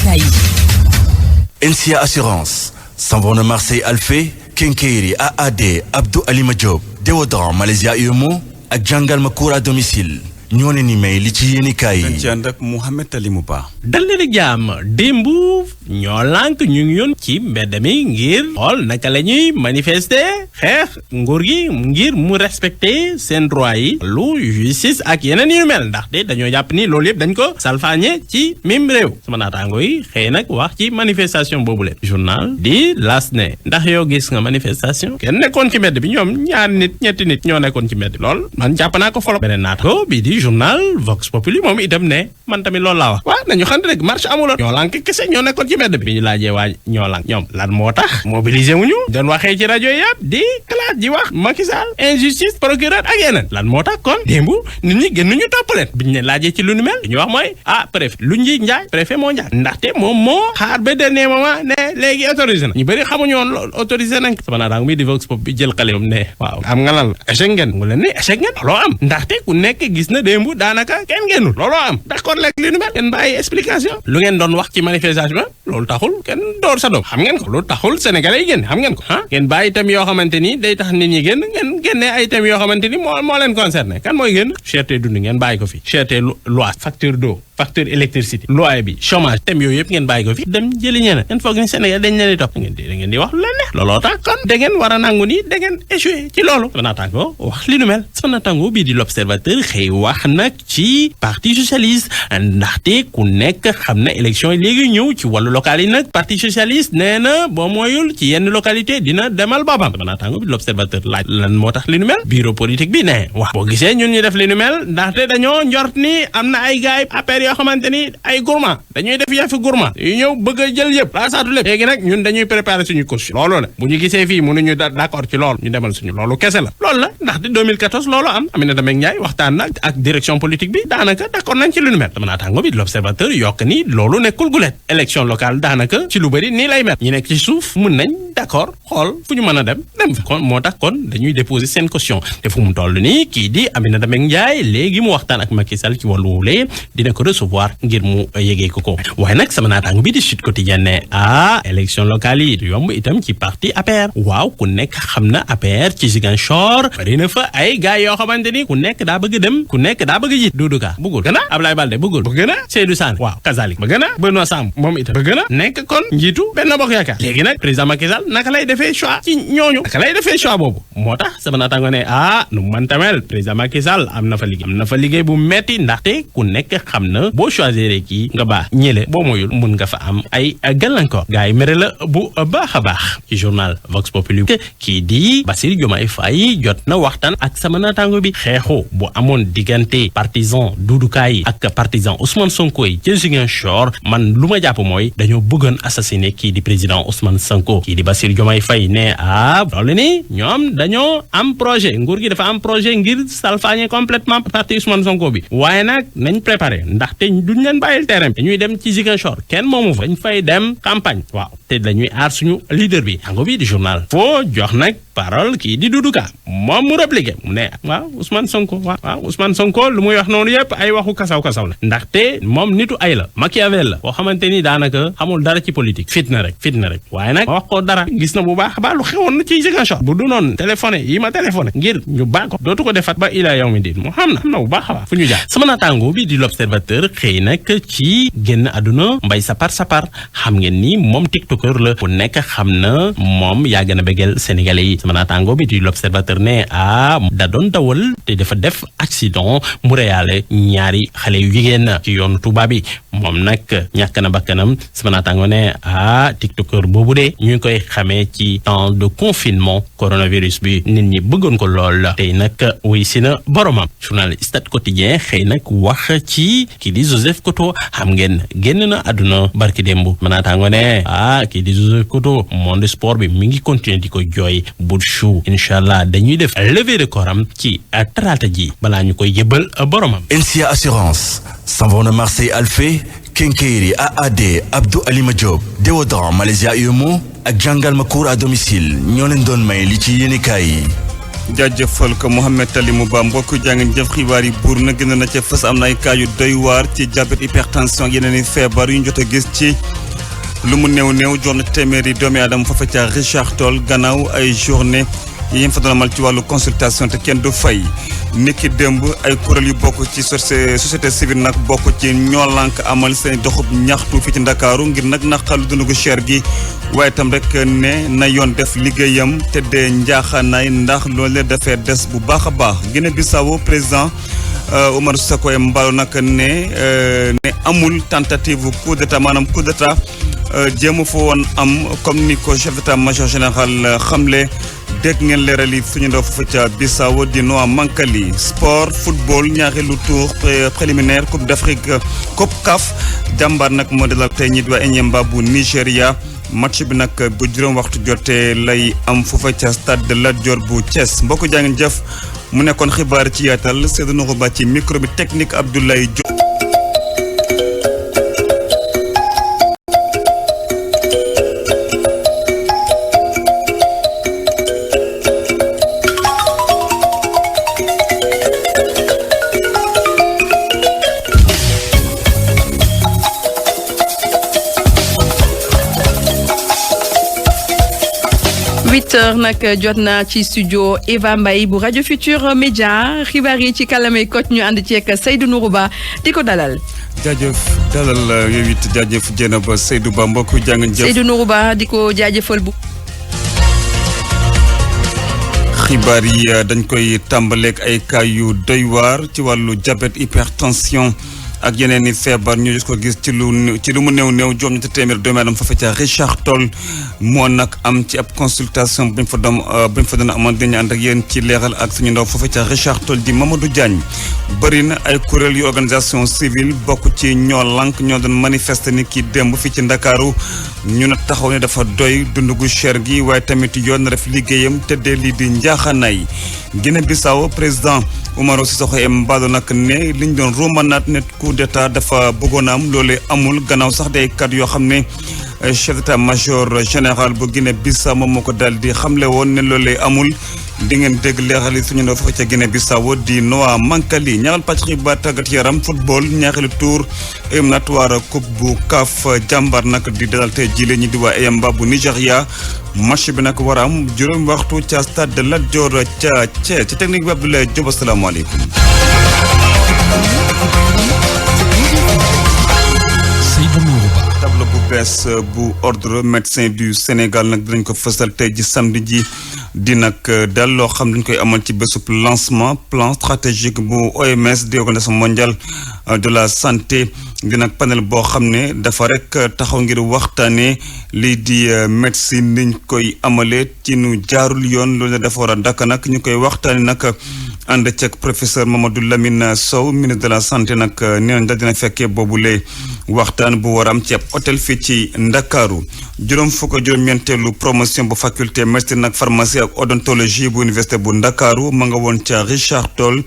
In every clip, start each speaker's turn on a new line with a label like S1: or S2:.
S1: yéenekaay yi.
S2: NCA Assurance, Savon de Marseille Alphé, Kenkeyri AAD Abdou Alima Diop, Déodorant Malaysia UMO ak jàngal ma cours à domicile ñoo ne ni may li ci yéenekaay yi.
S3: dañ ci ànd ak Mouhamed Talimou Ba.
S4: dal leen ak jàmm démb ñoo lànk ñu ngi yoon ci mbedd mi ngir xool naka la ñuy manifester xeex nguur gi ngir mu respecter seen droit yi lu justice ak yeneen yu mel ndaxte dañoo jàpp ni loolu yëpp dañ ko salfaañe ci mim réew sama naataango yi xëy nag wax ci manifestation boobu leen journal di las ne ndax yow gis nga manifestation kenn nekkoon ci mbedd bi ñoom ñaari nit ñetti nit ñoo nekkoon ci mbedd bi lool man jàpp naa ko folo beneen naataango bi di journal Vox Populi moom itam ne man tamit loolu laa wax waaw nañu xam ne rek marche amuloon ñoo lànk kese ñoo nekkoon ci mbedd bi ñu laajee waa ñoo lànk ñoom lan moo tax mobiliser wuñu doon waxee ci rajo yëpp di classe ji wax Macky Sall injustice procureur ak yeneen lan moo tax kon démb nit ñi gën ñu topp leen biñu ne laajee ci lu nu mel ñu wax mooy préfet lu nji njaay préfet moo njaay ndaxte moom moo xaar ba dernier moment ne léegi autorisé na ñu bëri xamuñu woon autorisé nañ sama naataango mi di Vox Populi jël xale ne waaw am nga lan échec ngeen mu leen ni échec ngeen looloo am ndaxte ku nekk gis na démb daanaka kenn génnul looloo am d'accord lekk li nu mel kenn bàyyi explication lu ngeen doon wax ci manifestation loolu taxul kenn door sa doom xam ngeen ko loolu taxul sénégalais yi génn xam ngeen ko ngeen bàyyi thème yoo xamante ni day tax nit ñi génn ngeen génne ay thèmes yoo xamante ni moo leen concerné kan mooy génn cherté dund ngeen bàyyi ko fi cherté loi facture d'eau facture électricité loyer bi chômage thème yooyu yëpp ngeen bàyyi ko fi dem jëli ñeneen ngeen foog ni Sénégal dañ leen di topp ngeen di wax lu leen ne looloo tax kon da ngeen war a nangu ni da ngeen échoué ci loolu sama naataango wax li nu mel sama naataango bii di l'observateur xëy wax nag ci parti socialiste ndaxte ku nekk xam na élection yi léegi ñëw ci wàllu local yi nag parti socialiste nee na boo mooyul ci yenn localité dina demal boppam sama naataango bi di l'observateur laaj lan moo tax li nu mel bureau politique bi ne wax boo gisee ñun ñu def li nu mel ndaxte dañoo njort ni am na ay gaay affaire yoo xamante ni ay gourmand dañuy def yàfi gourmand yu ñëw bëgg a jël yëpp laasaatu lépp léegi nag ñun dañuy préparer suñu caution loolu la bu ñu gisee fii mënuñu d'accord ci loolu ñu demal suñu loolu kese la loolu la ndaxte 2014 loolu am Aminata Mbengue Ndiaye waxtaan na ak direction politique bi daanaka d'accord nañ ci lu nu mel dama naataango bi l'observateur yokk ni loolu nekkul gulet élection locale daanaka ci lu bëri nii lay mel ñi nekk ci suuf mën nañ d'accord xool fu ñu mën a dem fa kon moo tax kon dañuy déposer seen caution te fu mu toll nii kii di Aminata Mbengue Ndiaye léegi mu waxtaan ak Macky Sall ci wàllu wuulee dina ko recevoir ngir mu yégee ko waaye nag sama naataango bi di Sud Quotidien ne élection locale yi yomb itam ci parti APR waaw ku nekk xam na APR ci Ziguinchor bari na fa ay gars yoo xamante ni ku nekk daa bëgg dem ku nekk daa bëgg jiit Doudou Ka bëggul gën a Ablaye Baldé bëggul bëgg na Seydou Sane waaw kazalik bëgg na Benoît Sam moom itam bëgg na nekk kon njiitu Benno Bokk Yaakaar léegi nag président Macky Sall naka lay defee choix ci ñooñu naka lay defee choix boobu moo tax sama naataango ne nu man tamel président Macky Sall am na fa liggéey bu metti ndaxte ku nekk xam na boo choisir kii nga baax ñële boo moyul mun nga fa am ay gàllankoor gars yi mere la bu baax a baax ci journal Vox Populi kii di Bassirou Diomaye Faye jot na waxtaan ak sama naataango bi xeexu bu amoon diggante partisan Doudou Ka yi ak partisan Ousmane Sonko yi ci Ziguinchor man lu ma jàpp mooy dañoo bëggoon assassiner kii di président Ousmane Sonko kii di Bassirou Diomaye Faye ne loolu ni ñoom dañoo am projet nguur gi dafa am projet ngir salfaañe complètement parti Ousmane Sonko bi waaye nag nañ préparé ndaxte duñ leen bàyyil terrain bi dañuy dem ci Ziguinchor kenn moomu fa dañ fay dem campagne waaw te dañuy aar suñu leader bi ango bi di journal foo jox nag parole kii di Doudou Ka moom mu répliqué mu ne waaw Ousmane Sonko lu muy wax noonu yëpp ay waxu kasaw la ndaxte moom nitu ay la Machiavel la boo xamante ni daanaka xamul dara ci politique fitna rek waaye nag ma wax ko dara gis na bu baax lu xewoon na ci Ziguinchor bu du noonu téléphoné yi ma téléphoné ngir ñu baax ko dootu ko defat ba ilaa yawmi diin mu xam na bu baax a baax fu ñu jaar sama naataango bi di l'observateur xëy nag ci génn àdduna Mbaye Sapar xam ngeen ni moom tiktoker la ku nekk xam na moom yàgg na bëggal sénégalais yi sama naataango bi di l'observateur ne da doon dawal te dafa def accident mu reyaale ñaari xale yu jigéen ci yoonu Touba bi moom nag ñàkk na bakkanam sama naataango ne tiktoker boobu de ñu ngi koy xamee ci temps de confinement coronavirus bi nit ñi bëggoon ko lool tey nag wuy si na boromam journal Stade Quotidien xëy nag wax ci kii di Joseph Koto xam ngeen génn na àdduna barki démb sama naataango ne kii di Joseph Koto monde sport bi mi ngi continuer di ko jooy Boutchou inshallah dañuy def levée de corps am ci talaata ji balaa ñu koy yëbbal boromam.
S2: NCA Assurance, Savon de Marseille Alphé, Kenkeyri AAD Abdou Alima Diop, Déodorant Malaysia UMO ak jàngal ma cours à domicile ñoo leen doon may li ci yéenekaay yi.
S3: jaajëfal ko Mouhamed Talimou Ba mbokk jàngeen jëf xibaar yi buur na gën na ca fës am na ay cas yu doy waar ci diabète hypertension ak yeneen i feebar yu ñu jot a gis ci lu mu néew juróom téeméeri doomi aadama foofa ca Richard Toll gannaaw ay journée yi ñu fa doon amal ci wàllu consultation te kenn du fay niki démb ay kuréel yu bokk ci société civile nag bokk ci ñoo lànk amal seen doxub ñaxtu fii ci Ndakaaru ngir nag naqalu dundu gu cher gi waaye itam rek ne na yoon def liggéeyam te dee njaaxaanaay ndax loolu dafay des bu baax a baax Guinée-Bissau président Oumaro Sissoko Embalo nag ne amul tentative coup d'état maanaam coup d'état jéem fa woon am comme ni ko chef d'état-major général xamle dégg ngeen leeral yi suñu ndaw foofu ca Bissau di Noah Mankali sport football ñaareelu tour préliminaire coupe d'Afrique coupe CAF jàmbaar nag moo dalal tey ñi di waa Enyimba bu Nigéria match bi nag bu juróom waxtu jotee lay am foofa ca stade de Lat Dior bu Thiès mbokk jaa ngeen jëf mu nekkoon xibaar ci yaatal Seydou Nourou Ba ci micro bi technique Abdoulaye Diop.
S5: 8h nag jot na ci studio Eva Mbaye bu rajo Futur Média xibaar yi ci kàllaamay Kocc ñu ànd ceeg Seydou Nourou Ba di ko dalal.
S3: jaajëf dalal yow it jaajëf jéena ba Seydou Ba mbokk jàngeen jëf.
S5: Seydou Nourou Ba di ko jaajëfal bu.
S3: xibaar yi dañ koy tàmbaleeg ay cas yu doy waar ci wàllu diabète hypertension ak yeneen i feebar ñu ko gis ci lu mu néew juróom ñetti téeméer doomu aadama fa ca Richard Toll moo nag am ci ab consultation buñ fa doon amoon dañu ànd ak yéen ci leeral ak suñu ndaw foofa ca Richard Toll di Mamadou Diagne bëri na ay kuréel yu organisation civile bokk ci ñoo lànk ñoo doon manifester ni ki démb fii ci Ndakaaru ñu na taxaw ne dafa doy dund gu cher gi waaye tamit yoon na def liggéeyam tëddee lii di njaaxaanaay Guinée-Bissau président Oumaro Sissoko Embalo nag ne liñ doon romanaat ne coup d'état dafa bëggoon a am loolee amul gannaaw sax day kat yoo xam ne chef d'état-major général bu Guinée-Bissau moom moo ko daal di xamle woon ne loolee amul di ngeen dégg leeral yi suñu ndaw fa ca Guinée-Bissau di Noah Mankali ñaaral pàcc xibaar tàggat yaram football ñaareelu tour éliminatoire coupe bu CAF jàmbaar nag di dalal tey jii ñi di waa Enyimba bu Nigéria match bi nag war a am juróom waxtu ca stade de Lat Dior ca Thiès ci technique bi Abdoulaye Diop asalaamaaleykum. tableau bu bees bu ordre médecin du Sénégal nag dinañ ko fësal tey ji samedi ji di nag daal loo xam dañ koy amal ci bésub lancement plan stratégique bu OMS di organisation mondiale de la santé di nag panel boo xam ne dafa rek taxaw ngir waxtaanee lii di médecine niñ koy amalee ci nu jaarul yoon loolu dafa war a dakk nag ñu koy waxtaanee nag ànd ceeg professeur Mamadou Lamine Sow ministre de la santé nag nee nañ daal dina fekkee boobule waxtaan bu war am ci ab hôtel fii ci Ndakaaru juróom-ñeenteelu promotion bu faculté médecine ak pharmacie ak odontologie bu université bu Ndakaaru ma nga woon ca Richard Toll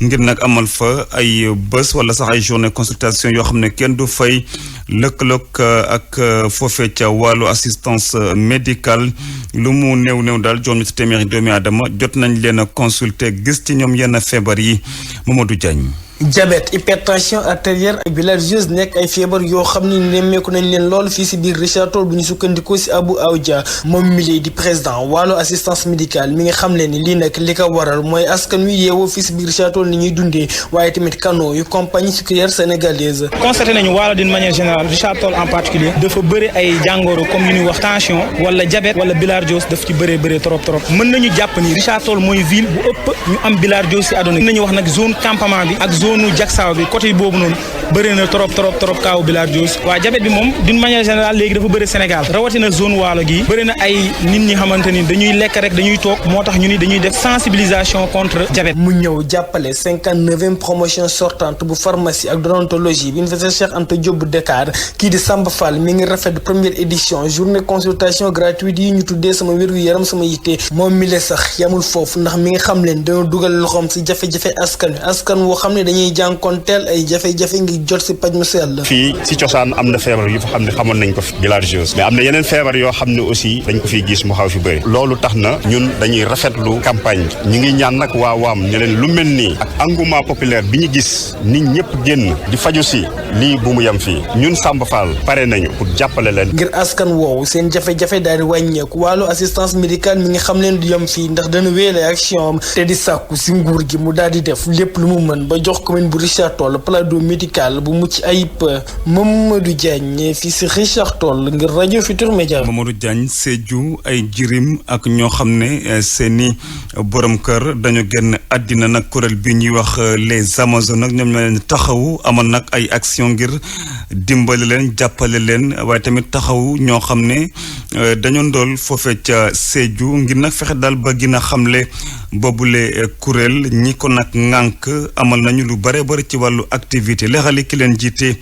S3: ngir nag amal fa ay bés wala sax ay journée consultation yoo xam ne kenn du fay lëkkaloog ak foofee ca wàllu assistance médicale lu mu néew daal juróom-ñetti téeméeri doomi aadama jot nañ leen a consulter gis ci ñoom yenn feebar yi Mamadou Diagne.
S6: diabète hypertension artérielle ak bilharziose nekk ay feebar yoo xam ne nemmeeku nañ leen lool fii si biir Richard Toll bu ñu sukkandikoo si Abou Aoudia moom mi di président wàllu assistance médicale mi nga xam ne ni lii nag li ko waral mooy askan wi yeewoo fii si biir Richard Toll ni ñuy dundee waaye tamit canaux yu compagnie sucrière sénégalaise.
S7: constaté nañu wàllu d'une manière générale Richard Toll en particulier dafa bëri ay jàngoro comme li ñuy wax tension wala diabète wala bilharziose daf ci bëree trop mën nañu jàpp ni Richard Toll mooy ville bu ëpp ñu am bilharziose si àdduna mën nañu wax nag zone campement bi ak zone Jaksaaw bi côté boobu noonu bëri na trop kaaw bilharziose waa diabète bi moom d'une manière générale léegi dafa bëri Sénégal rawatina zone waalo gi bëri na ay nit ñi xamante ni dañuy lekk rek dañuy toog moo tax ñu ni dañuy def sensibilisation contre diabète.
S6: mu ñëw jàppale 59e promotion sortante bu pharmacie ak odontologie bi université Cheikh Anta Diop bu Dakar kii di Samba Fall mi ngi rafet première édition journée consultation gratuite yi ñu tuddee sama wér-gu-yaram sama yitte moom mi le sax yamul foofu ndax mi ngi xam leen dañoo dugal loxoom si jafe-jafe askan woo xam ne dañuy jànkonteel ay jafe-jafe ngir ngir jot si paj mu sell.
S1: fii si cosaan am na feebar yu fa xam ne xamoon nañ ko fi bilharziose mais am na yeneen feebar yoo xam ne aussi dañ ko fiy gis mu xaw fi bëri loolu tax na ñun dañuy rafetlu campagne bi ñu ngi ñaan nag waa waam ne leen lu mel nii ak engouement populaire bi ñu gis nit ñëpp génn di faju si lii bu mu yem fii ñun Samba Fall pare nañu pour jàppale leen.
S6: ngir askan woowu seen jafe-jafe daal di wàññeeku wàllu assistance médicale mi ngi xam leen du yem fii ndax dana wéyale action am te di sàkku si nguur gi mu daal di def lépp lu mu mën ba jox commune bu Richard Toll plateau médical bu mucc ayib. Mamadou Diagne fii si Richard Toll ngir rajo Futur Média.
S3: Mamadou Diagne Sédhiou ay jirim ak ñoo xam ne seeni borom kër dañu génn àddina nag kuréel bi ñuy wax les Amazones nag ñoom ñoo leen taxawu amoon nag ay action ngir dimbali leen jàppale leen waaye tamit taxawu ñoo xam ne dañoo ndool foofee ca Sédhiou ngir nag fexe daal ba gën a xamle boobule kuréel ñi ko nag ŋànk amal nañu lu bare bari ci wàllu activité leexali ki leen jiite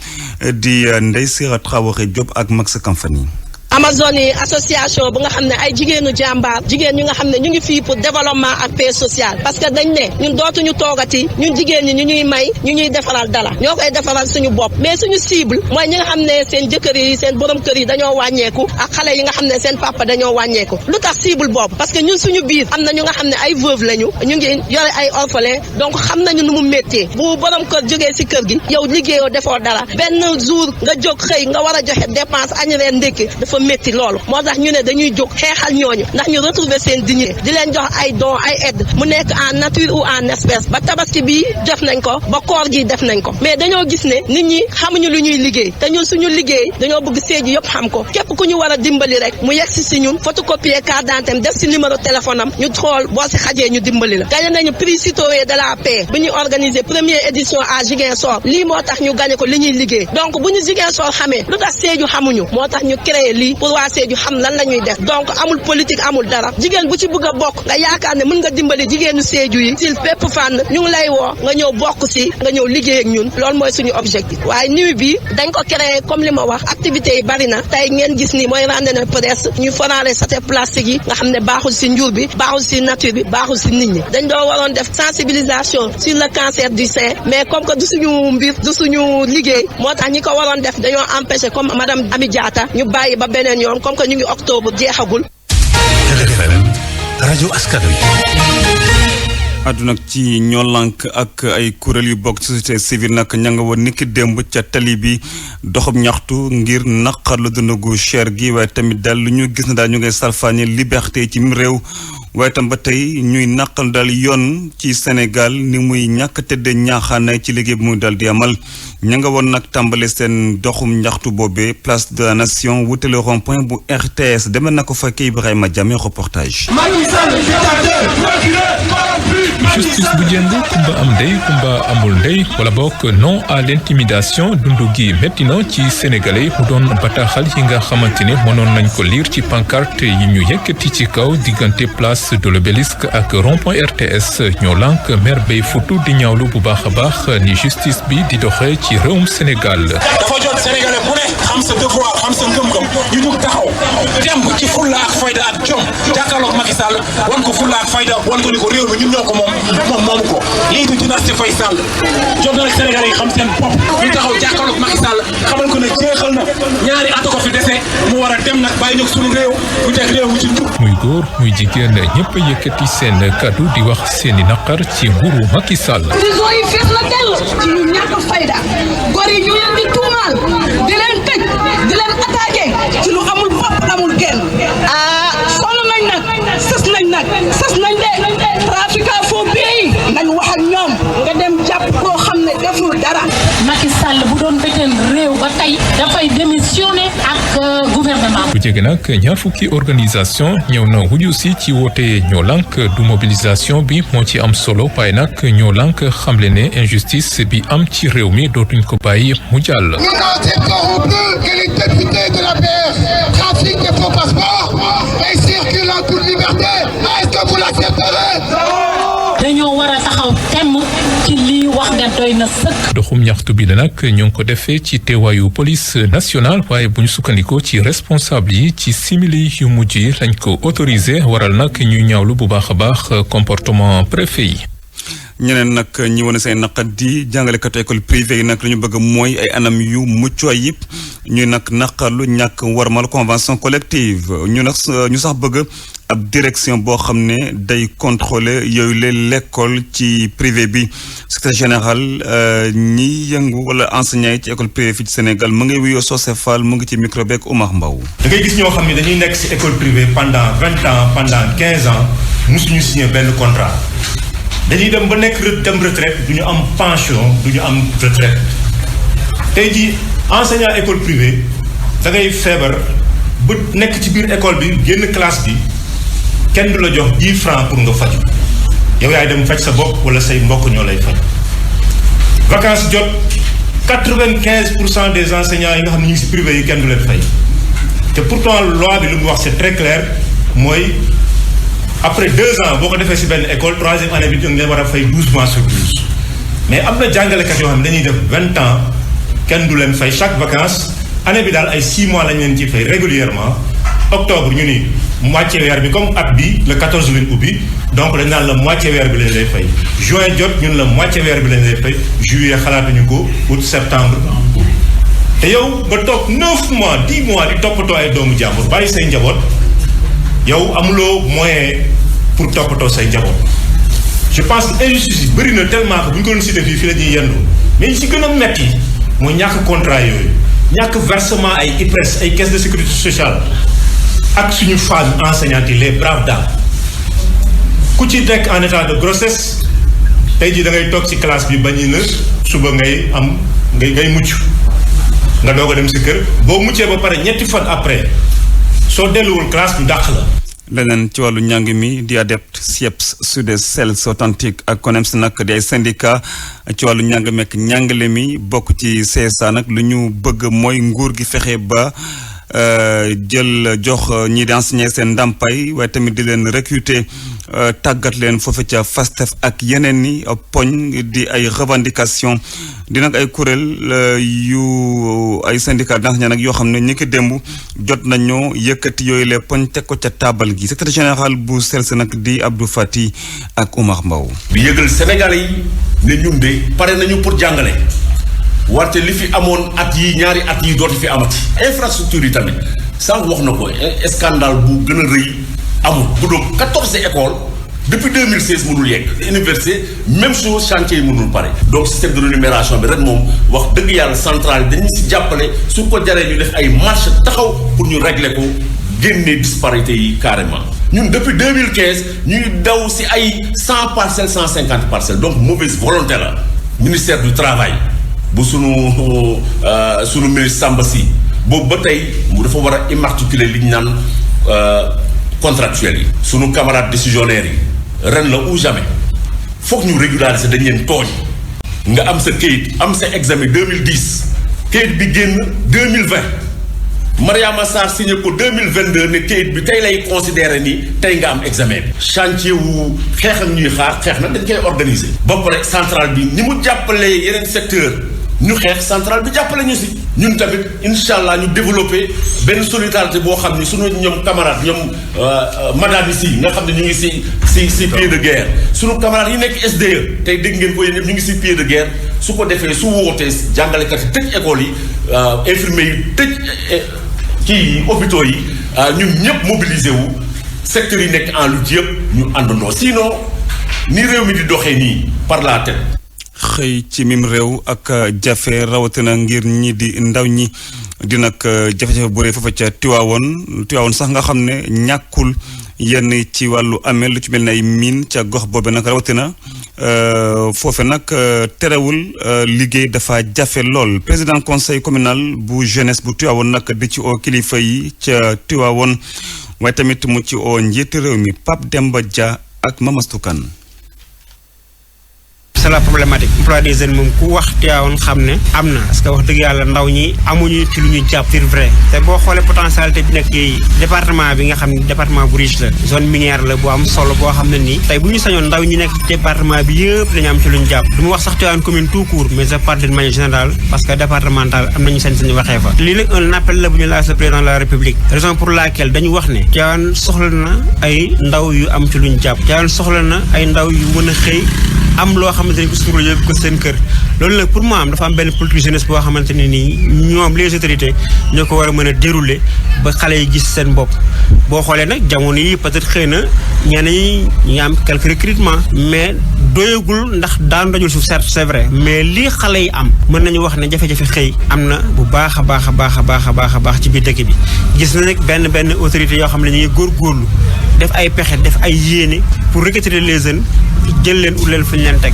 S3: di Ndeye Sira Traoré Diop ak Max Kamfani.
S8: Amazone yi association bu nga xam ne ay jigéenu jàmbaar jigéen ñu nga xam ne ñu ngi fii pour développement ak paix sociale parce que dañ ne ñun dootuñu toogati ñun jigéen ñi ñu ñuy may ñu ñuy defaral dara ñoo koy defaral suñu bopp mais suñu cible mooy ñi nga xam ne seen jëkkër yi seen borom kër yi dañoo wàññeeku ak xale yi nga xam ne seen papa dañoo wàññeeku lu tax cible boobu parce que ñun suñu biir am na ñu nga xam ne ay veuve lañu ñu ngi yore ay orphelin donc xam nañu nu mu méttee bu borom kër jógee si kër gi yow liggéeyoo defoo dara benn jour nga jóg xëy nga war a joxe dépense añ reer ndékki dafa métti loolu moo tax ñu ne dañuy jóg xeexal ñooñu ndax ñu retrouver seen dignité di leen jox ay dons ay aide mu nekk en nature ou en espèce ba tabaski bi def nañ ko ba koor gi def nañ ko mais dañoo gis ne nit ñi xamuñu lu ñuy liggéey te ñun suñu liggéey dañoo bëgg Sédhiou yëpp xam ko képp ku ñu war a dimbali rek mu yegg si ñun photocopier carte d'identité def si numéro téléphone am ñu xool boo si xajee ñu dimbali la gagné nañu prix citoyen de la paix bu ñu organisé première édition à Ziguinchor lii moo tax ñu gagné ko li ñuy liggéey donc bu ñu Ziguinchor xamee lu tax Sédhiou xamuñu moo tax ñu créé lii pour waa Sédhiou xam lan la ñuy def donc amul politique amul dara jigéen bu ci bëgg a bokk nga yaakaar ne mën nga dimbali jigéenu Sédhiou yi si bépp fànn ñu ngi lay woo nga ñëw bokk si nga ñëw liggéey ak ñun loolu mooy suñu objectif waaye nuit bi dañ ko créé comme li ma wax activités yi bari na tey ngeen gis ni mooy randonnée pédestre ñu foraale sachet plastique yi nga xam ne baaxul si njur bi baaxul si nature bi baaxul si nit ñi dañ doo waroon def sensibilisation sur le cancer du sein mais comme que du suñu mbir du suñu liggéey moo tax ñi ko waroon def dañoo empêché comme madame Ami Diatta ñu bàyyi ba beneen yoon comme que ñu ngi octobre jeexagul.
S2: rajo askan wi.
S3: àdduna ci ñoo lànk ak ay kuréel yu bokk société civile nag ña nga woon niki démb ca tali bi doxub ñaxtu ngir naqar lu dund gu cher gi waaye tamit daal lu ñu gis na daal ñu ngay salfaañe liberté ci réew waaye tam ba tey ñuy naqal daal yoon ci Sénégal ni muy ñàkk tëddee ñaaxaanaay ci liggéey bi muy daal di amal ña nga woon nag tàmbale seen doxum ñaxtu boobee place de la nation wutale rond-point bu RTS demee na ko fa kii Ibrahima Diame reportage.
S9: justice bu jënd kumba am ndey kumba amul ndey wala bokk non à l'intimidation dundu gi métti na ci sénégalais mu doon bataaxal yi nga xamante ne mënoon nañ ko lire ci pancarte yi ñu yëkkati ci kaw diggante place de l'Obélisque ak rond-point RTS ñoo lànk maire bay futu di ñaawlu bu baax a baax ni justice bi di doxee ci réewum Sénégal.
S10: dafa jot sénégalais bu ne xam sa devoir xam sa ngëm-ngëm ñu jug taxaw temb ci fulla ak fayda ak jom jàkkaarloog Macky Sall wan ko fulla ak fayda wan ko ni ko réew mi ñun ñoo ko moom moomu ko lii du dynastie Faye Sall jot na sénégalais yi xam seen bopp ñu taxaw jàkkaarloog Macky Sall xamal ko ne jeexal na ñaari at ko fi dese mu war a dem nag bàyyi ñëw suñu réew bu teg réew mi ci njub.
S9: muy góor muy jigéen ñëpp a yëkkati seen kaddu di wax seeni naqar ci nguuru Macky Sall.
S11: prison yi fees na dell ci ñu ñàkk fayda góor yi ñu leen di tuumaal di leen tëj di leen attaqué ci lu amul bopp amul genn sonn nañ nag sës nañ de trafiquant faux billets yi nañ wax ak ñoom nga dem jàpp koo xam ne deful dara.
S12: Macky Sall bu doon bëteen réew ba tey dafay démissionner ak gouvernement.
S9: bu jege nag ñaar fukki organisation ñëw na wuju si ci woote ñoo lànk du mobilisation bi moo ci am solo waaye nag ñoo lànk xamle ne injustice bi am ci réew mi dootuñ ko bàyyi mu jàll.
S13: Nous n'accepterons plus que les députés de la PS trafiquent des faux passeports et circulent en toute liberté. Est-ce que vous l'accepterez?
S12: dañoo war a taxaw temm ci lii wax nga doy na sëkk.
S9: doxum ñaxtu bi la nag ñoo ngi ko defee ci teewaayu police nationale waaye bu ñu sukkandikoo ci responsable yi ci simili yu mujj yi lañ ko autorisé waral nag ñuy ñaawlu bu baax a baax comportement préfet yi.
S3: ñeneen nag ñi wane seen naqat di jàngalekatu école privée yi nag la ñu bëgg mooy ay anam yu mucc ayib ñuy nag naqarlu ñàkk warmal convention collective ñu sax bëgg ab direction boo xam ne day contrôler yooyu l'école ci privé bi secrétaire général ñi yëngu wala enseignant yi ci école privée fii ci Sénégal mu ngi wuyoo Socé Fall mu ngi ci micro beeg Oumar Mbaw.
S14: da ngay gis ñoo xam ne dañuy nekk ci école privée pendant 20 ans pendant 15 ans musuñu signé benn contrat dañuy dem ba nekk dem retraite du ñu am pension du ñu am retraite tey jii enseignant école privée da ngay feebar ba nekk ci biir école bi génn classe bi. kenn du la jox 10 francs pour nga faju yow yaay dem faj sa bopp wala say mbokk ñoo lay faj vacances jot 95% des enseignants yi nga xam ne ñu ngi ci privé yi kenn du leen fay te pourtant loi bi lu mu wax c'est très clair mooy après 2 ans boo ko defee ci benn école 3e année bi da nga war a fay 12 mois sur 12 mais am na jàngalekat yoo xam ne dañuy def 20 ans kenn du leen fay chaque vacances année bi daal ay 6 mois lañ leen ci fay régulièrement octobre ñu ni moitié weer bi comme at bi le 14 lañ ubbi donc dañ naan la moitié weer bi lañ lay fay juin jot ñun la moitié weer bi lañ lay fay juillet xalaatuñu ko août septembre te yow nga toog 9 mois 10 mois di toppatoo ay doomu jàmbur bàyyi say njaboot yow amuloo moyen pour toppatoo say njaboot je pense que injustice yi bëri na tellement que bu ñu ko doon cité fii la ñuy yendu mais yi ci gën a metti mooy ñàkk contrat yooyu ñàkk versement ay IPRES ay caisse de sécurité sociale ak suñu femmes enseignantes yi les braves dames ku ci nekk en état de grossesse tey jii da ngay toog ci classe bi bañu na suba ngay mucc nga doog a dem si kër boo muccee ba pare ñetti fan après soo delluwul classe bi dàq la.
S3: leneen ci wàllu njàng mi di ADEPT SIEPS SUDES SELS authentique ak CONEMS nag di ay syndicat ci wàllu njàng mekk njàngale mi bokk ci CSA nag lu ñu bëgg mooy nguur gi fexe ba jël jox ñi di enseigner seen ndàmpaay waaye tamit di leen recruter tàggat leen foofu ca FASTEF ak yeneen ni poñ di ay revendication di nag ay kuréel yu ay syndicat d'enseignants nag yoo xam ne ñi ko démb jot nañoo yëkkati yooyu les poñ teg ko ca taabal gi secrétaire général bu SELS nag di Abdou Fati ak Oumar Mbaw
S15: bi yëgal Sénégalais yi ne ñun de pare nañu pour jàngale wante li fi amoon ñaari at yi dootu fi amati infrastructure yi tamit sànq wax na ko scandale bu gën a rëy amul bu doon 14 écoles depuis 2016 mënul yegg université même chose chantier yi mënul pare donc système de rémunération bi rek moom wax dëgg yàlla centrale dañu si jàppale su ko jaree ñu def ay marche taxaw pour ñu régler ko génne disparité yi carrément ñun depuis 2015 ñuy daw si ay 100 parcelles 150 parcelles donc mauvaise volonté la ministère du travail bu sunu ministre Samba Sy boobu ba tey mu dafa war a immatriculer li ñu naan contractuels yi sunu camarades décisionnaires yi ren la ou jamais foog ñu régulariser dañ leen tooñ nga am sa kayit am sa examen 2010 kayit bi génn 2020 Mariama Sarr signé ko 2022 ne kayit bi tey lay considérer ni tey nga am examen bi chantier wu xeex ak ñuy xeex na dañ koy organiser ba pare centrale bi ni mu jàppalee yeneen secteur ñu xeex centrale bi jàppale ñu si ñun tamit incha allah ñu développé benn solidarité boo xam ni sunu ñoom camarades ñoom madame yi nga xam ne ñu ngi si pied de guerre sunu camarades yi nekk SDE tey dégg ngeen ko yéen ñëpp ñu ngi si pied de guerre su ko defee su wootee jàngalekat yi tëj école yi infirmiers yi tëj kii hôpitaux yi ñun ñëpp mobilisé wu secteurs yi nekk en lutte yëpp ñu àndandoo sinon ni réew mi di doxee nii par la tête.
S3: xëy ci mim réew ak jafe rawatina ngir ñi di ndaw ñi di nag jafe-jafe bu rëy foofa ca Tiwaawoon sax nga xam ne ñàkkul yenn ci wàllu amee lu ci mel ne ay miin ca gox boobe nag rawatina foofe nag terewul liggéey dafa jafe lool président conseil communal bu jeunesse bu Tiwaawoon nag di ci oo kilifa yi ca Tiwaawoon waaye tamit mu ci oo njiitu réew mi Pape Demba Dia ak Mamastou Kane.
S16: c'est la problématique emploi des jeunes moom ku wax Tivaouane xam ne am na parce que wax dëgg yàlla ndaw ñi amuñu ci lu ñu jàpp c'est vrai te boo xoolee potentialité bi nekk ci département bi nga xam ne département bu riche la zone minière la bu am solo boo xam ne nii tey bu ñu sañoon ndaw ñi nekk ci département bi yëpp dañu am ci lu ñu jàpp du ma wax sax Tivaouane commune tout court mais je parle d'une manière générale parce que départemental am nañu sañ-sañu waxee fa lii nag un appel la bu ñu laaj le président de la république raison pour laquelle dañu wax ne Tivaouane soxla na ay ndaw yu am ci lu ñu jàpp Tivaouane soxla na ay ndaw yu mën a xëy am loo xamante ni ko yóbbu ko seen kër loolu nag pour moi am dafa am benn politique jeunesse boo xamante ne nii ñoom les autorités ñoo ko war a mën a dérouler ba xale yi gis seen bopp boo xoolee nag jamono yi peut-être xëy na ñenn ñi ngi am quelques recrutements mais doyagul ndax daan dajul suuf certes c'est vrai mais lii xale yi am mën nañu wax ne jafe-jafe xëy am na bu baax a baax a baax a baax a baax a baax ci biir dëkk bi gis na nag benn autorité yoo xam ne ñu ngi góorgóorlu def ay pexe def ay yéene pour recruter les jeunes jël leen ut leen fu ñu leen teg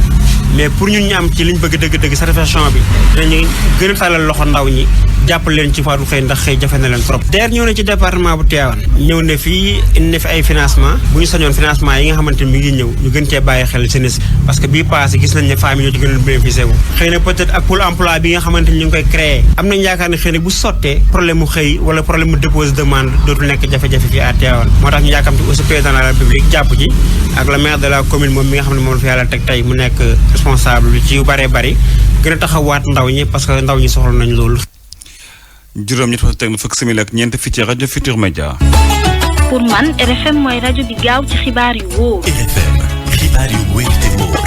S16: mais pour ñun ñu am ci liñ bëgg dëgg-dëgg satisfaction bi dinañu gën a tàllal loxo ndaw ñi jàppal leen ci wàllu xëy ndax xëy jafe na leen trop. DER ñëw na ci département bu Tivaouane ñëw na fii indi na fi ay financement bu ñu sañoon financement yi nga xamante ni mi ngi ñëw ñu gën cee bàyyi xel jeunesse parce que bii passé gis nañ ne femmes yi ñoo ci gën a bénéficié wu xëy na peut-être ak pôle emploi bi nga xamante ni ñu ngi koy créé am nañ yaakaar ne xëy na bu sottee problème mu xëy wala problème mu dépose demande dootul nekk jafe-jafe fii à Tivaouane moo tax ñu yaakamte aussi président de la République jàpp ci ak le maire de la commune moom mi nga xam ne moom la fi yàlla teg tey mu nekk responsable ci yu bëree bëri gën a taxawaat ndaw ñi parce que ndaw ñi soxla nañ loolu.
S3: juróom ñett teg na fukk simili ak ñeent fii ci rajo Futur Média.
S17: pour man RFM mooy rajo bi gaaw ci xibaar yu wóor.
S2: RFM xibaar yu wóor te wóor.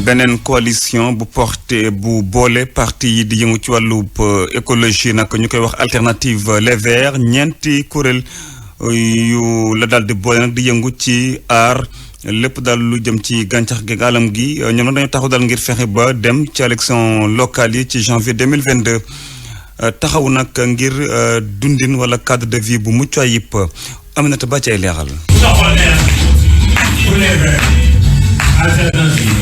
S3: beneen coalition bu porté bu boole parti yi di yëngu ci wàllu écologie nag ñu koy wax alternative les verts ñeenti kuréel yu la daal di boole nag di yëngu ci aar lépp daal lu jëm ci gàncax gi alam gi ñoom nag dañu taxaw daal ngir fexe ba dem ci élection locale yi ci janvier 2022 taxaw nag ngir dundin wala cadre de vie bu mucc ayib Aminata Ba ci ay leeral.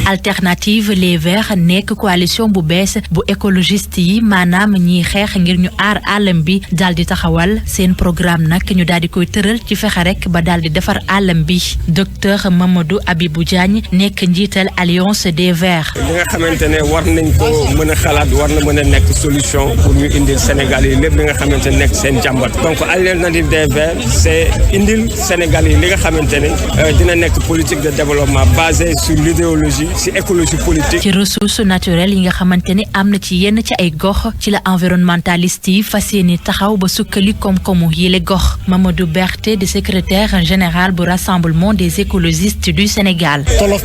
S18: alternative les verts nekk coalition bu bees bu écologiste yi maanaam ñiy xeex ngir ñu aar àllam bi daal di taxawal seen programme nag ñu daal di koy tëral ci fexe rek ba daal di defar àllam bi docteur Mamadou Abibou Diagne nekk njiital alliance des verts.
S19: li nga xamante ne war nañ ko mën a xalaat war na mën a nekk solution pour ñu indil Sénégal yi lépp li nga xamante ne nekk seen jàmbat donc alternative des verts c'est indil Sénégal yi li nga xamante ne dina nekk politique de développement basée sur l'idéologie ci écologie politique.
S18: ci ressources naturelles yi nga xamante ne am na ci yenn ci ay gox ci la environnementaliste yi fas yéene taxaw ba sukkali koom-koomu yile gox Mamadou Berté di secrétaire général bu rassemblement des écologistes du Sénégal.
S20: tolof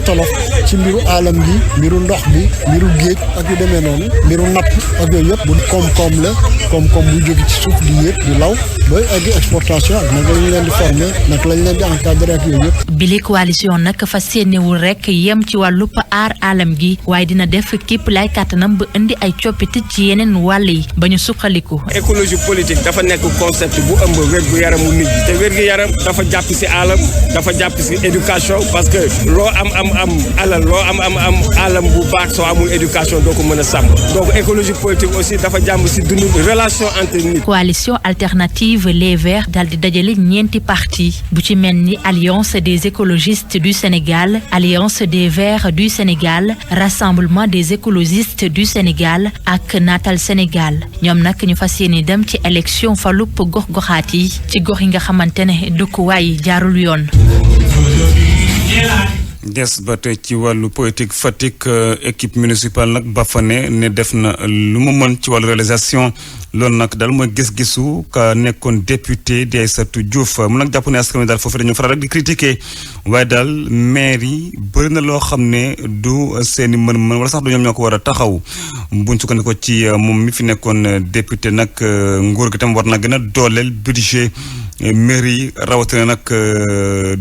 S20: ci mbiru alam bi mbiru ndox bi mbiru géej ak yu demee noonu mbiru napp ak yooyu yëpp bu koom-koom la koom-koom bu jóge ci suuf di yëpp di law ba ak exportation ak naka lañ leen di former naka lañ leen di encadrer ak yooyu yëpp.
S18: bile coalition nag fas yéenewul rek yem ci wàllu aar alam gi waaye dina def képp lay kàttanam ba indi ay coppite ci yeneen wàll yi ba ñu suqaliku.
S19: écologie politique dafa nekk concept bu ëmb wér-gu yaramu nit ñi te wér-gu yaram dafa jàpp ci alam dafa jàpp ci éducation parce que loo am alal loo am alam bu baax soo amul éducation doo ko mën a sàmm donc écologie politique aussi dafa jàmm ci dund relation entre nit.
S18: coalition alternative les verts daal di dajale ñeenti parti bu ci mel ni alliance des écologistes du Sénégal alliance des verts du Sénégal rassemblement des écologistes du Sénégal ak Naatal Sénégal ñoom nag ñu fas yéene dem ci élection falub gox-goxaat yi ci gox yi nga xamante ne dëkkuwaay jaarul yoon.
S3: des ba tey ci wàllu politique Fatick équipe municipale nag ba fa ne def na lu mu mën ci wàllu réalisation loolu nag daal mooy gis-gisu ka nekkoon député di Aïssatou Diouf mu nag jàpp ne askan wi daal foofu dañu faral rek di critiquer waaye daal maire yi bëri na loo xam ne du seeni mën-mën wala sax du ñoom ñoo ko war a taxaw buñ sukkandikoo ci moom mi fi nekkoon député nag nguur gi tam war na gën a dooleel budget maire yi rawatina nag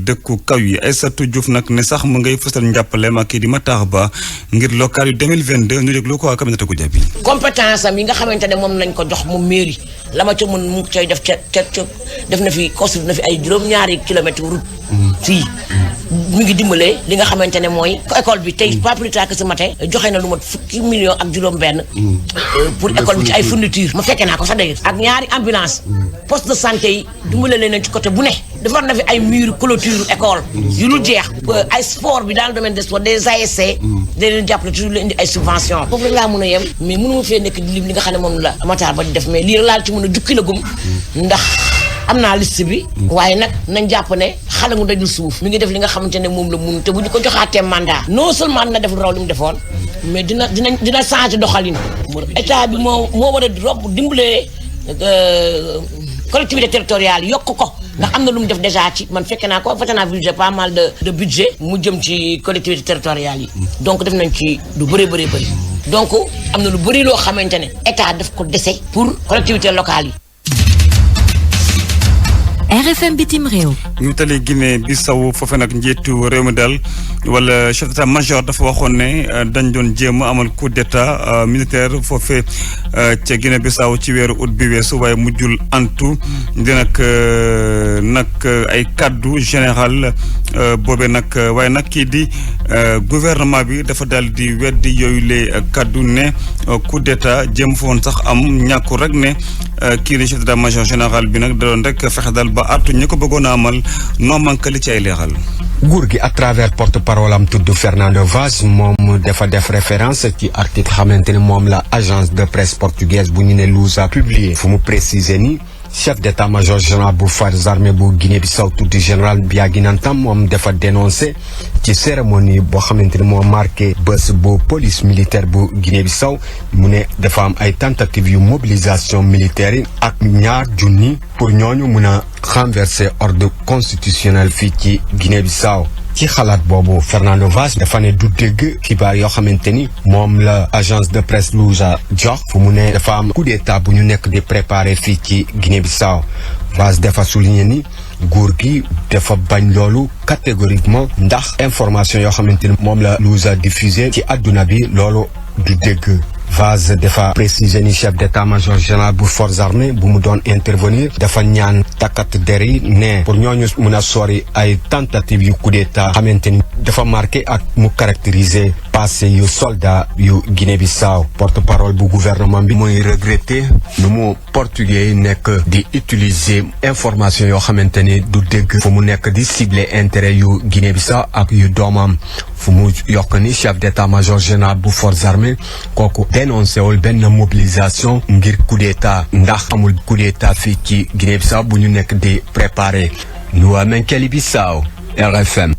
S3: dëkku kaw yi Aïssatou Diouf nag ne sax mu ngay fësal njàppaleem ak kii di Matar Ba ngir local yu 2022 ñu déglu ko ak Aminata Goudiaby
S21: compétence am yi nga xamante ne moom lañ ko jox mu mairie la ma ca mën mu cay def ca def na fi construire na fi ay juróom-ñaari kilomètres route fii ñu ngi dimbalee li nga xamante ne mooy école bi tey pas plus tard que ce matin joxe na lu mat fukki millions ak juróom-benn pour école bi ci ay fourniture ma fekkee naa ko sax d'ailleurs ak ñaari ambulance poste de santé yi dimbale leen ci côté bu ne defar na fi ay mur clôture école yu lu jeex ay sport bi dans le domaine des sports des ASC da leen jàppale toujours la indi ay subventions foofu rek laa mën a yem mais mënu ma fee nekk di lim li nga xam ne moom la Matar Ba di def mais lii rek laal ci mën a jukki la gum ndax am naa liste bi waaye nag nañ jàpp ne xale mu dajul suuf mi ngi def li nga xamante ne moom la mun te bu ñu ko joxaatee mandat non seulement dina def raw li mu defoon mais dina changer doxalin état bi moo war a rob dimbalee collectivité territoriale yokk ko ndax am na lu mu def déjà ci man fekke naa ko voté naa budget pas mal de budget mu jëm ci collectivité territoriale yi donc def nañ ci lu bëri donc am na lu bëri loo xamante ne état daf ko dese pour collectivité locale yi.
S4: RFM bitim réew.
S3: ñu tali Guinée Bissau foofe nag njiitu réew mi daal wala chef d'état-major dafa waxoon ne dañ doon jéem amal coup d'état militaire foofe ca Guinée Bissau ci weeru août bi weesu waaye mujjul antu di nag ay kaddu général boobe nag waaye nag kii di gouvernement bi dafa daal di weddi yooyu les kaddu ne coup d'état jéem fa woon sax am ñàkku rek ne kii di chef d'état-major général bi nag da doon rek fexe daal ba artu ñi ko bëggoon a amal noo mankali ci ay leeral.
S22: nguur gi à travers porte-parole am tudd Fernando Vaz moom dafa def référence ci article xamante ne moom la agence de presse portugaise bu ñu ne Lusa publié fu mu préciser ni chef d'état-major général bu forces armées bu Guinée-Bissau tudd général Biaginan Tam moom dafa dénoncé ci cérémonie boo xamante ne moo marqué bés bu police militaire bu Guinée-Bissau mu ne dafa am ay tentatives yu mobilisation militaire yi ak 2,000 pour ñooñu mun a renverser ordre constitutionnel fii ci Guinée-Bissau. ci xalaat boobu Fernando Vaz dafa ne du dégg xibaar yoo xamante ni moom la agence de presse Lusa jox fu mu ne dafa am coup d'état bu ñu nekk di préparer fii ci Guinée-Bissau. Vaz dafa souligner ni nguur gi dafa bañ loolu catégoriquement ndax information yoo xamante ni moom la Lusa diffusé ci àdduna bi loolu du dégg. Vaz dafa préciser ni chef d'état-major général bu forces armées bu mu doon intervenir dafa ñaan takkat der yi ne pour ñooñu mun a sori ay tentative yu coup d'état xamante ni dafa marqué ak mu caractériser passé yu soldat yu Guinée-Bissau. porte-parole bu gouvernement bi mooy regretter nu mu portugais yi nekk di utiliser information yoo xamante ni du dégg fu mu nekk di cibler intérêt yu Guinée-Bissau ak yu doomam fu mu yokk ni chef d'état-major général bu forces armées kooku dénoncé wul benn mobilisation ngir coup d'état ndax amul coup d'état fii ci Guinée-Bissau bu ñu nekk di préparer. Nuamenkeli Bissau, RFM.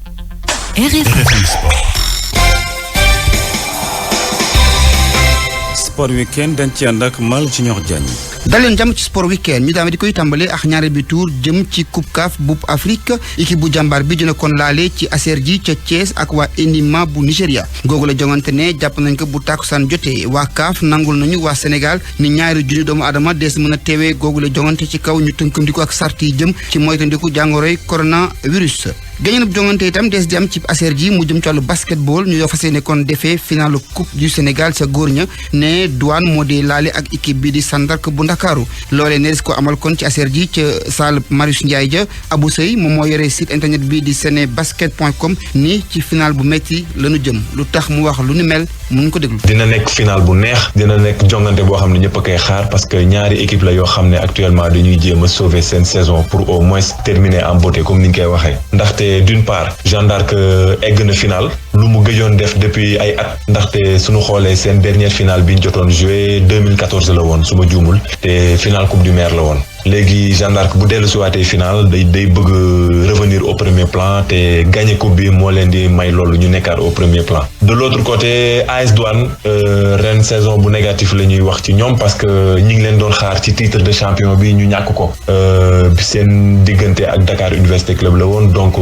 S3: Sport Weekend dañ ci ànd ak Mal Junior Diagne.
S23: daleen jàmm ci sport weekend ñu daame di koy tàmbale ak ñaareel bi tour jëm ci coupe CAF bu Afrique équipe bu jàmbaar bi dina kon laale ci aser ji ca Thiès ak waa Enima bu Nigéria googu la jongante ne jàpp nañ ko bu tàkkusaan jotee waa CAF nangul nañu waa Sénégal ni ñaari junni doomu adama dees mën a teewee googu la jongante ci kaw ñu tënkandiku ak sart yi jëm ci moytandiku jàngoroy coronavirus gañe bu jongante itam des di am ci aser ji mu jëm ci wàllu basketball ñu yoo fas yéene kon defee finalu coupe du Sénégal sa góor ña ne douane moo dee laale ak équipe bi di Sandark bu Ndakaaru loolee ne ko amal kon ci aser ji ca salle Marius Ndiaye ja Abou Sey moom moo yore site internet bi di senebasket.com ni ci final bu metti lañu jëm lu tax mu wax lu ni mel mun ko déglu.
S24: dina nekk final bu neex dina nekk jongante boo xam ne ñëpp a koy xaar parce que ñaari équipe la yoo xam ne actuellement dañuy jéem a sauver seen saison pour au moins terminer en beauté comme ni ñu koy waxee ndaxte d'une part Jeanne d'Arc egg na final lu mu gëjoon def depuis ay at ndaxte suñu xoolee seen dernière finale bi ñu jotoon joué 2014 la woon su ma juumul te final coupe du maire la woon léegi Jeanne d'Arc bu dellu si waatee final day bëgg revenir au premier plan te gagner coupe bi moo leen di may loolu ñu nekkaat au premier plan. de l'autre côté AS Douane ren saison bu négatif la ñuy wax ci ñoom parce que ñi ngi leen doon xaar ci titre de champion bi ñu ñàkk ko seen diggante ak Dakar Université Club la woon donc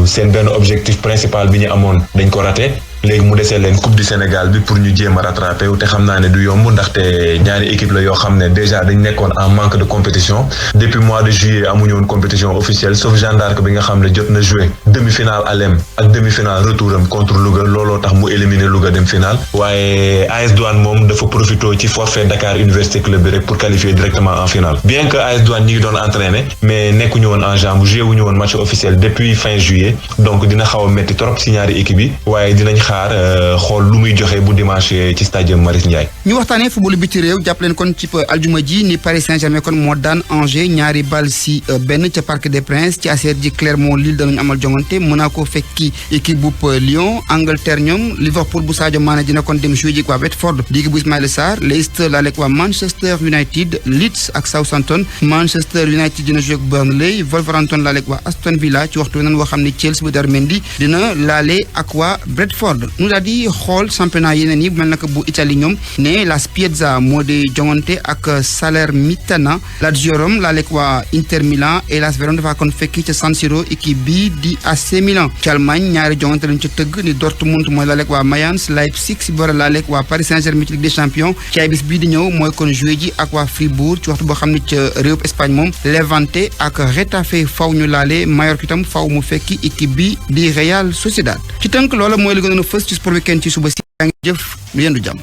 S24: seen benn objectif principal bi ñu amoon dañ ko raté. léegi mu desee leen coupe du Sénégal bi pour ñu jéem a rattrapé wu te xam naa ne du yomb ndaxte ñaari équipe la yoo xam ne déjà dañ nekkoon en manque de compétition depuis mois de juillet amuñu woon compétition officielle sauf Jeanne d'Arc bi nga xam ne jot na joué demi-finale alem ak demi-finale retour am contre Louga looloo tax mu éliminer Louga dem finale waaye AS Douane moom dafa profité ci forfait Dakar Université Club bi rek pour qualifier directement en finale bien que AS Douane ñi ngi doon entraîné mais nekkuñu woon en jambes joué wuñu woon match officiel depuis fin juillet donc dina xaw a métti trop si ñaari équipe yi waaye dinañ xool lu muy joxe bu dimanche ci stade Marius Ndiaye.
S23: ñu waxtaanee football bi ci réew jàpp leen kon ci aljuma ji ni Paris Saint-Germain kon moo daan Angers ñaari bal si benn ca Parc des Princes ci aser ji Clermont Lille danañu amal jongante jongante Monaco fekki équipe bu Lyon Angleterre ñoom Liverpool bu Sadio Mané dina kon dem jouer ji waa Watford ligue bu Ismaïla Sarr Leicester laaleeg waa Manchester United Leeds ak Southampton Manchester United dina jouer ak Burnley Wolverhampton laaleeg waa Aston Villa ci waxtu nan woo xam ne Chelsea bu Darmendi dina laale ak waa Brentford nu daal di xool championnat yeneen yi mel naka bu Italie ñoom ne la Spiezia moo di jongante ak Salernitana Lazio Rome laaleeg waa Inter Milan et Hellas Verona dafa kon fekki ca San Siro équipe bi di AC Milan ci Allemagne ñaari jongante lañ ca tëgg ni Dortmund mooy laaleeg waa Mayence Leipzig si bora laaleeg waa Paris Saint-Germain ci Ligue des Champions ci ay bis bii di ñëw mooy kon joué ji ak waa Fribourg ci waxtu boo xam ne ca réewum Espagne moom Levante ak Getafe faw ñu laale Mallorca itam faw mu fekki équipe bi di Real Sociedad ci tënk loola mooy li gënoon a fës ci sport weekend ci suba si yaa ngi jëf ñu yendu jàmm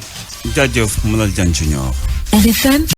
S3: jaajëf mënal jàng ci ñoo